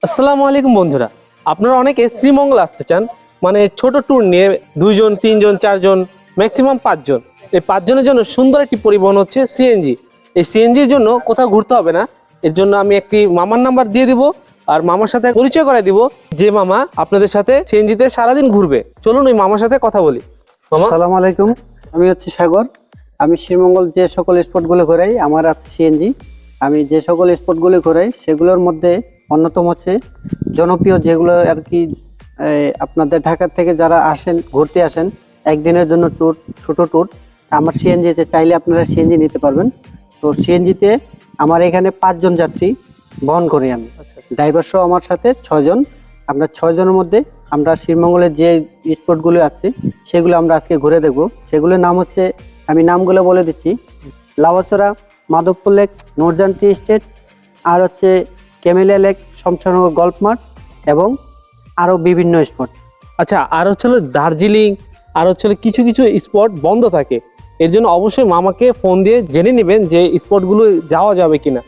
আসসালামু আলাইকুম বন্ধুরা, আপনারা অনেকে শ্রীমঙ্গল আসতে চান, মানে ছোট ট্যুর নিয়ে 2 জন 3 জন 4 জন ম্যাক্সিমাম 5 জন। এই 5 জনের জন্য সুন্দর একটি পরিবহন হচ্ছে সিএনজি। এই সিএনজির জন্য কোথাও ঘুরতে হবে না। এর জন্য আমি একটি মামার নাম্বার দিয়ে দিব আর মামার সাথে পরিচয় করাই দিব, যে মামা আপনাদের সাথে সিএনজিতে সারাদিন ঘুরবে। চলুন ওই মামার সাথে কথা বলি। মামা, আসসালামু আলাইকুম, আমি হচ্ছে সাগর। আমি শ্রীমঙ্গল যে সকল স্পটগুলো ঘোরাই আমার আছে সিএনজি। আমি যে সকল স্পটগুলো ঘোরাই সেগুলোর মধ্যে অন্যতম হচ্ছে জনপ্রিয় যেগুলো আর কি, আপনাদের ঢাকা থেকে যারা আসেন ঘুরতে আসেন একদিনের জন্য ট্যুর, ছোট ট্যুর, আমার সিএনজিতে চাইলে আপনারা সিএনজি নিতে পারবেন। তো সিএনজিতে আমার এখানে 5 জন যাত্রী বহন করি আমি, ড্রাইভার সহ আমার সাথে 6 জন। আমরা 6 জনের মধ্যে আমরা শ্রীমঙ্গলের যে স্পটগুলো আছে সেগুলো আমরা আজকে ঘুরে দেখবো। সেগুলোর নাম হচ্ছে, আমি নামগুলো বলে দিচ্ছি: Lawachara, Madhabpur lake, Nurjahan tea estate, আর হচ্ছে ক্যামেলিয়া লেক, শমশানগর গল্ফ মাঠ এবং আরও বিভিন্ন স্পট। আচ্ছা, আর হচ্ছে দার্জিলিং, আর হচ্ছে কিছু কিছু স্পট বন্ধ থাকে। এর জন্য অবশ্যই মামাকে ফোন দিয়ে জেনে নেবেন যে স্পটগুলো যাওয়া যাবে কিনা।